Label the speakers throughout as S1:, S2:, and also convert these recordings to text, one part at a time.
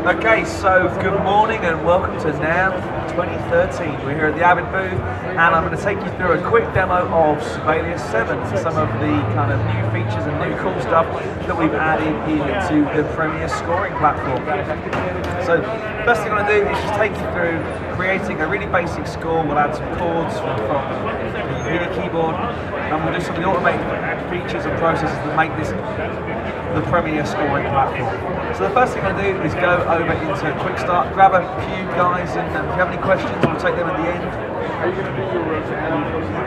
S1: Okay, so good morning and welcome to NAMM 2013. We're here at the Avid booth and I'm going to take you through a quick demo of Sibelius NAMM, some of the kind of new features and new cool stuff that we've added into the Premier scoring platform. So first thing I'm going to do is just take you through creating a really basic score. We'll add some chords from the MIDI keyboard and we'll do some of the automated features and processes that make this the Premier scoring platform. So the first thing I'm going to do is go over into Quick Start, grab a few guys, and if you have any questions, we'll take them at the end.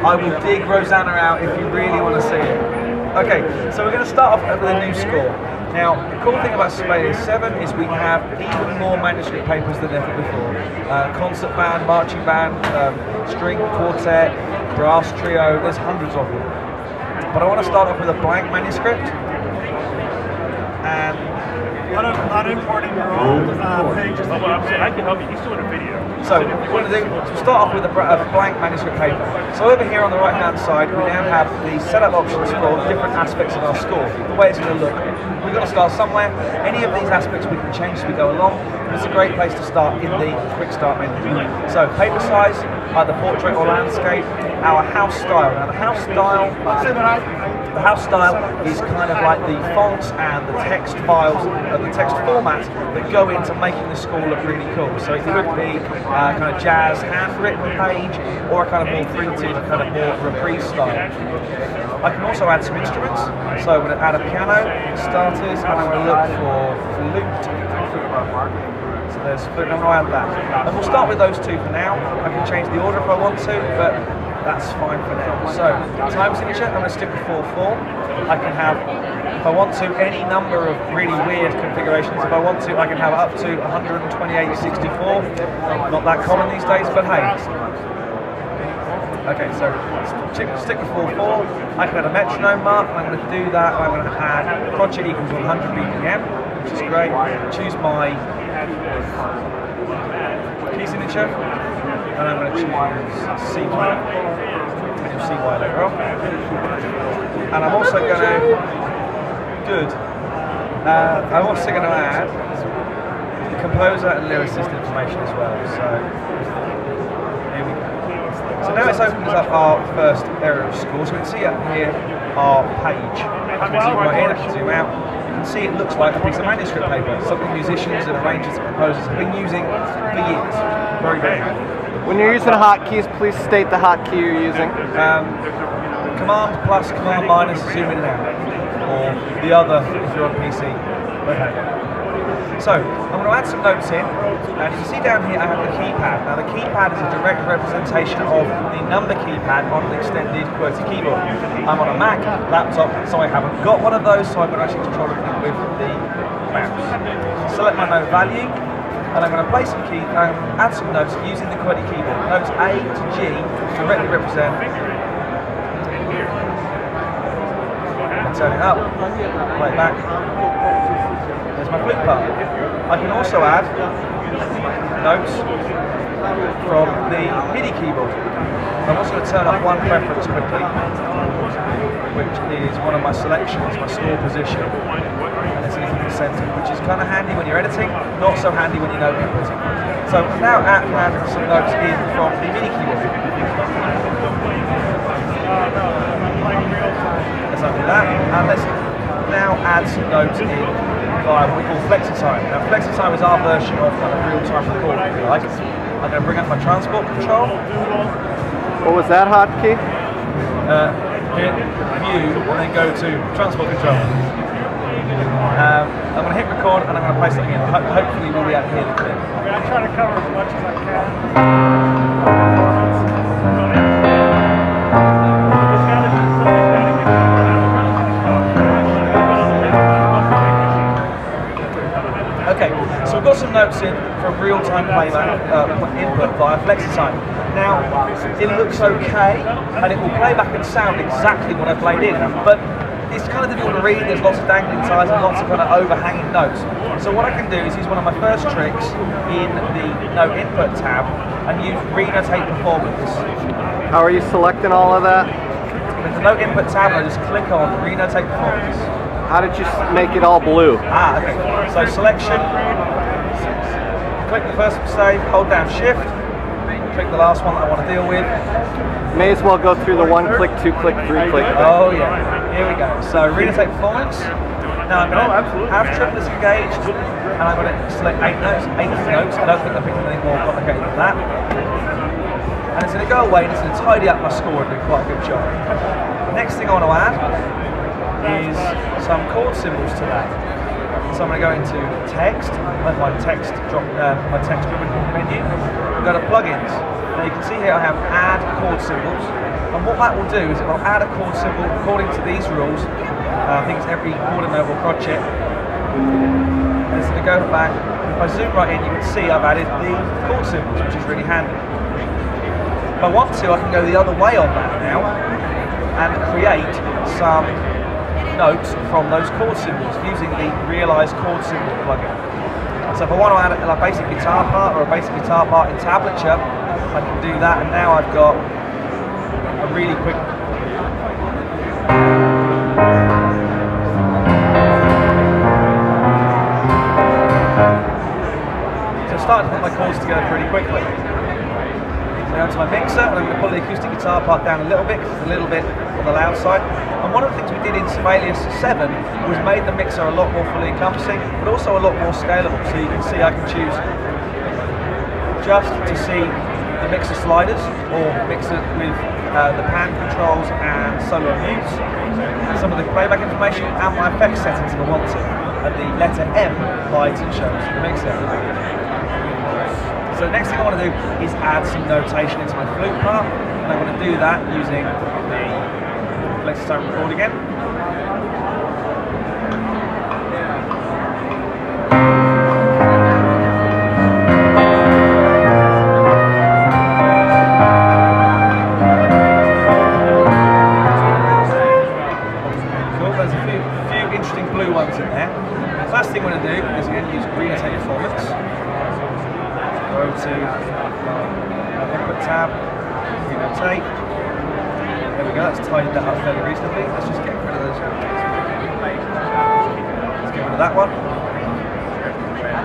S1: I will dig Rosanna out if you really want to see it. Okay, so we're going to start off with a new score. Now, the cool thing about Sibelius NAMM is we have even more manuscript papers than ever before. Concert band, marching band, string, quartet, brass trio, there's hundreds of them. But I want to start off with a blank manuscript. And
S2: not importing your own pages.
S3: I can help you. He's doing a video.
S1: So what we're going to do is start off with a blank manuscript paper. So over here on the right hand side we now have the setup options for different aspects of our score, the way it's going to look. We've got to start somewhere. Any of these aspects we can change as we go along. It's a great place to start in the Quick Start menu. So paper size, either portrait or landscape. Our house style. Now the house style is kind of like the fonts and the text files, the text formats that go into making the score look really cool. So it could be kind of jazz handwritten page or a kind of more printed, kind of more reprise style. I can also add some instruments. So I'm going to add a piano, starters, and I'm going to look for flute. So there's flute, and I'm going to add that. And we'll start with those two for now. I can change the order if I want to, but that's fine for now. So, time signature, I'm going to stick with 4/4. I can have, if I want to, any number of really weird configurations. If I want to, I can have up to 128/64. Not that common these days, but hey. Okay, so stick with 4/4. I can add a metronome mark, and I'm going to do that. I'm going to add crotchet equals 100 BPM, which is great. Choose my key signature. And I'm going to choose C minor, and you'll see why later on. And I'm also going to, I'm also going to add the composer and lyricist information as well. So, here we go. So now it's opened up our first area of score. So we can see up here our page. I can zoom right in, I can zoom out. You can see it looks like a piece of manuscript paper, something musicians and arrangers and composers have been using for years. Very, very handy.
S4: When you're using hotkeys, please state the hotkey you're using.
S1: Command plus, command minus, zoom in and out. Or the other if you're on PC. Okay. So, I'm going to add some notes in. And you can see down here I have the keypad. Now the keypad is a direct representation of the number keypad on an extended QWERTY keyboard. I'm on a Mac laptop, so I haven't got one of those, so I'm going to actually control everything with the mouse. Select my note value. And I'm going to play some keys and add some notes using the QWERTY keyboard. Notes A to G directly represent. Turn it up, play it back. There's my flute part. I can also add notes from the MIDI keyboard. I'm also going to turn up one preference quickly, which is one of my selections, my score position. And it's anything in the center, which is kind of handy when you're editing, not so handy when you're note inputting. So now add some notes in from the MIDI keyboard. Let's undo that, and let's now add some notes in via what we call FlexiTime. Now FlexiTime is our version of kind of real-time recording, if you like. I'm going to bring up my transport control.
S4: What was that hotkey?
S1: Hit view, and then go to transport control. I'm going to hit record and I'm going to play something in. Hopefully we'll be able to hear the clip.
S2: I'm trying to cover as much as I can.
S1: Okay, so we've got some notes in from real-time playback input via FlexiTime. Now, it looks okay, and it will play back and sound exactly what I played in, but it's kind of difficult to read. There's lots of dangling ties and lots of kind of overhanging notes. So what I can do is use one of my first tricks in the note input tab and use renotate performance.
S4: How are you selecting all of that?
S1: With the note input tab, I just click on renotate performance.
S4: How did you make it all blue?
S1: Ah, okay. So selection, click the first save, hold down shift, click the last one that I want to deal with.
S4: May as well go through the 1 click, 2 click, 3 click thing.
S1: Oh yeah, here we go. So read-take performance. Now I'm going to have triplets engaged, and I'm going to select 8 notes. I don't think I'm picking anything more complicated than that. And it's going to go away and it's going to tidy up my score and do quite a good job. The next thing I want to add is some chord symbols to that. So I'm going to go into text, let my text driven menu, and go to plugins. Now you can see here I have add chord symbols, and what that will do is it will add a chord symbol according to these rules. I think it's every quarter note or crotchet. And it's going to go back. If I zoom right in, you can see I've added the chord symbols, which is really handy. If I want to, I can go the other way on that now and create some notes from those chord symbols using the Realize Chord Symbol plugin. So if I want to add a basic guitar part or a basic guitar part in tablature, I can do that, and now I've got a really quick. So I'm starting to put my chords together pretty quickly. So onto my mixer, and I'm going to pull the acoustic guitar part down a little bit because it's a little bit on the loud side. And one of the things we did in Sibelius 7 was made the mixer a lot more fully encompassing, but also a lot more scalable. So you can see I can choose just to see the mixer sliders, or mix it with the pan controls and solo mutes, some of the playback information, and my effects settings if I want to. And the letter M hides and shows the mixer. So the next thing I want to do is add some notation into my flute part, and I'm going to do that using the Lexitone record again. Cool, there's a few interesting blue ones in there. The first thing I'm going to do is again use read-take performance. Go to input tab, read-take. There we go, that's tidied that up fairly reasonably. Let's just get rid of those. Let's get rid of that one.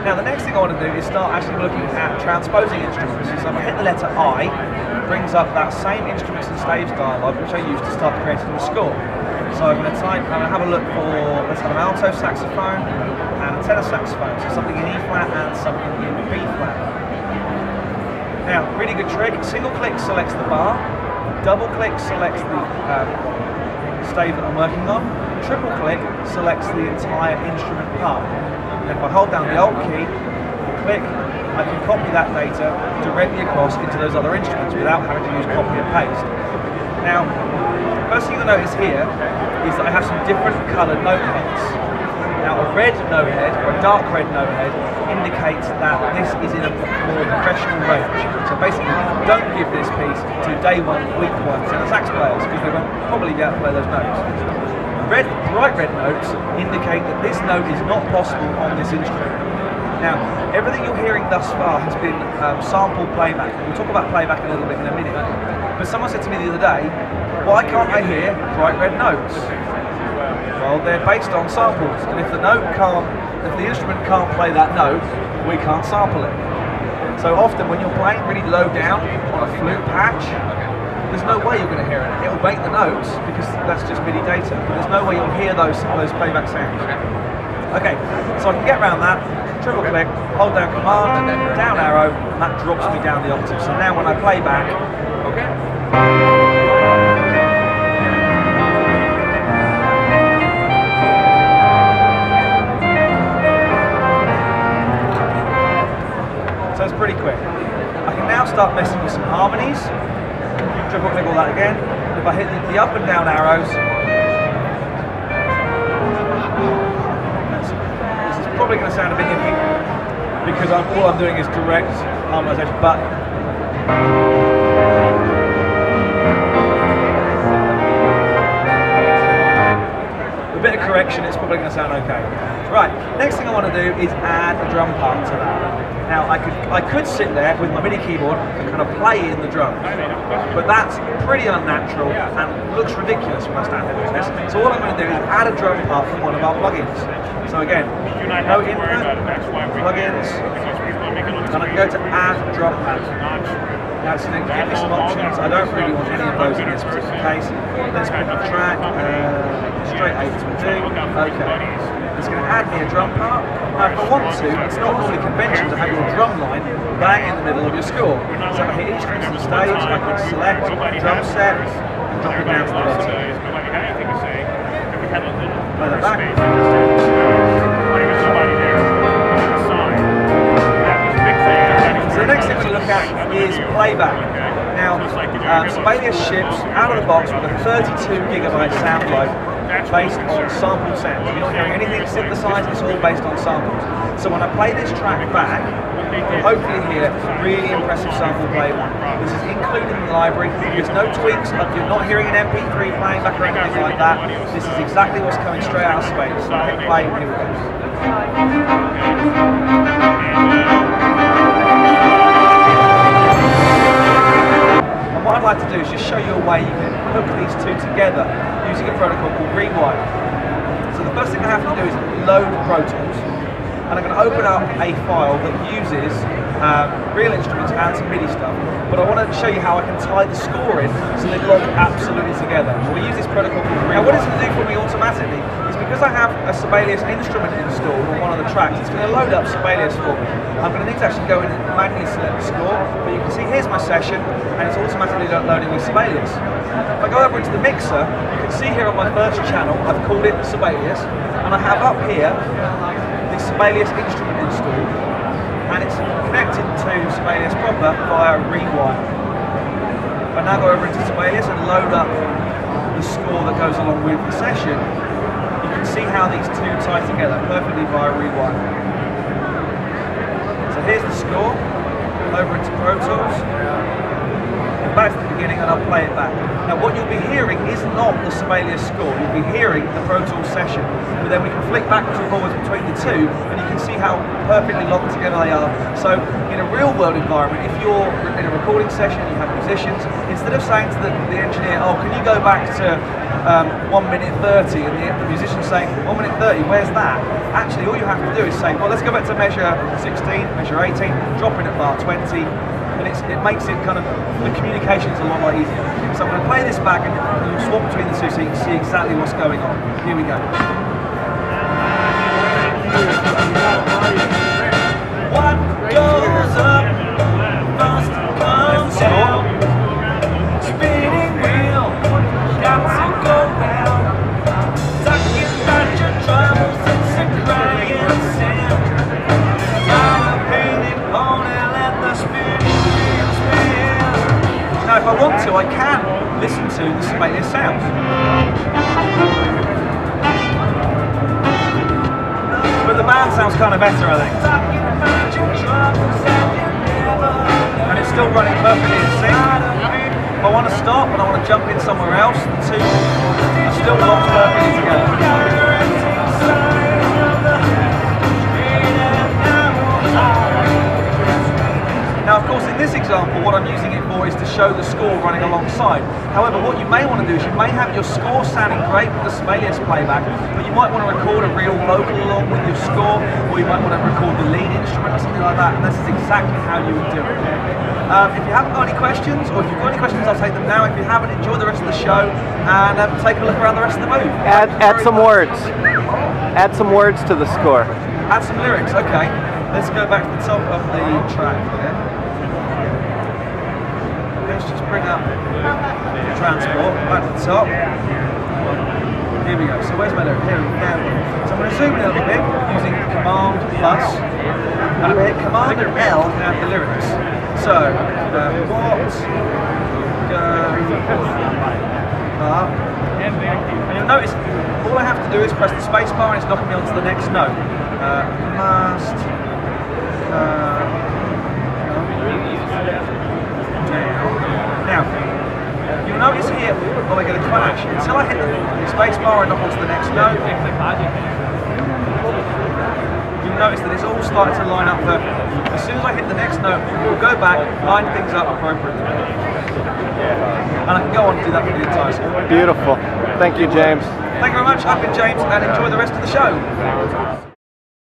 S1: Now the next thing I want to do is start actually looking at transposing instruments. So if I hit the letter I, it brings up that same instruments and staves dialogue which I used to start creating the score. So I'm going to have a look for, let's have an alto saxophone and a tenor saxophone. So something in E flat and something in B flat. Now, really good trick, single click selects the bar, double click selects the stave that I'm working on, triple click selects the entire instrument part. And if I hold down the Alt key, click, I can copy that data directly across into those other instruments without having to use copy and paste. Now, first thing you'll notice here is that I have some different coloured note heads. Now a red note head, or a dark red note head, indicates that this is in a more professional range. So basically, don't give this piece to day one, week one tenor sax players, because they won't probably be able to play those notes. Bright red notes indicate that this note is not possible on this instrument. Now, everything you're hearing thus far has been sample playback. We'll talk about playback a little bit in a minute. But someone said to me the other day, why can't I hear bright red notes? Well, they're based on samples, and if the instrument can't play that note, we can't sample it. So often when you're playing really low down on a flute patch, there's no way you're going to hear it. It'll make the notes because that's just MIDI data, but there's no way you'll hear those playback sounds. Okay, so I can get around that, triple click, hold down Command, down arrow, and that drops me down the octave. So now when I play back, okay. So it's pretty quick. I can now start messing with some harmonies. Triple click all that again. If I hit the up and down arrows, this is probably going to sound a bit iffy because all I'm doing is direct harmonization, but with a bit of correction, it's probably going to sound okay. Right, next thing I want to do is add a drum part to that. Now I could sit there with my MIDI keyboard and kind of play in the drums, but that's pretty unnatural and looks ridiculous when I stand there doing this. So what I'm going to do is add a drum part from one of our plugins. So again, no input, plugins, and I can go to add drum pad. Now it's going to give me some options. I don't really want any of those in this particular case. Let's pick a track, straight 8 will do. Okay. It's going to add me a drum part. Now if I want to, it's not normally convention to have your drum line bang in the middle of your score. So if I hit instruments on stage, I can select drum set, and drop it down to the bottom. Play that back. So the next thing we're going to look at is playback. Now, Sibelius ships out of the box with a 32GB sound life based on sampled sounds. You're not hearing anything synthesized, it's all based on samples. So when I play this track back, you'll hopefully hear really impressive sample playback. This is included in the library. There's no tweaks, you're not hearing an MP3 playing back or anything like that. This is exactly what's coming straight out of Sibelius. So I hit play, here we go. What I'd like to do is just show you a way you can hook these two together using a protocol called Rewind. So the first thing I have to do is load Pro Tools. And I'm going to open up a file that uses real instruments and some MIDI stuff. But I want to show you how I can tie the score in so they lock absolutely together. We use this protocol called Rewind. Now what it's going to do for me automatically is because I have a Sibelius instrument installed on one of the tracks, it's going to load up Sibelius for me. I'm going to need to actually go in and manually select the score, but you can see here's my session and it's automatically loading with Sibelius. If I go over into the mixer, you can see here on my first channel, I've called it Sibelius, and I have up here the Sibelius instrument installed, and it's connected to Sibelius proper via Rewind. If I now go over into Sibelius and load up the score that goes along with the session, you can see how these two tie together perfectly via Rewind. So here's the score, over into Pro Tools, and back to the beginning, and I'll play it back. Now what you'll be hearing is not the Sibelius score, you'll be hearing the Pro Tools session, but then we can flick backwards and forwards between the two, and you can see how perfectly locked together they are. So in a real world environment, if you're in a recording session, you have musicians, instead of saying to the engineer, oh can you go back to 1:30, and the musician's saying 1:30, where's that? Actually all you have to do is say, well let's go back to measure 16, measure 18, drop in at bar 20, and it makes it kind of, the communication's a lot easier. So I'm going to play this back and you'll swap between the two so you can see exactly what's going on. Here we go. What goes up must come down. Spinning wheel, got to go round. Talking about your troubles, it's a crying sound. Got a painted pony, let the spinning wheel spin. Now if I want to, I can listen to the Sibelius sounds. But the band sounds kind of better, I think. And it's still running perfectly in sync. If I want to stop and I want to jump in somewhere else, the two are still locked perfectly together. Now of course in this example what I'm using it for is to show the score running alongside. However what you may want to do is you may have your score sounding great with the Sibelius playback, but you might want to record a real vocal along with your score, or you might want to record the lead instrument or something like that, and this is exactly how you would do it. If you haven't got any questions, or if you've got any questions I'll take them now. If you haven't, enjoy the rest of the show and take a look around the rest of the movie.
S4: Add some words. Add some words to the score.
S1: Add some lyrics, okay. Let's go back to the top of the track here. Let's just bring up transport back to the top. Here we go. So where's my lyric? Here we go. So I'm going to zoom in a little bit using Command plus, and I'm going to hit Command and L to add the lyrics. So what go up, and you'll notice all I have to do is press the space bar and it's knocking me onto the next note. Must Now, you'll notice here, when I get a clash, until I hit the space bar and knock onto the next note, you'll notice that it's all starting to line up perfectly. As soon as I hit the next note, we'll go back, line things up appropriately. And I can go on and do that for the entire score.
S4: Beautiful. Thank you, James.
S1: Thank you very much. I've been James, and enjoy the rest of the show.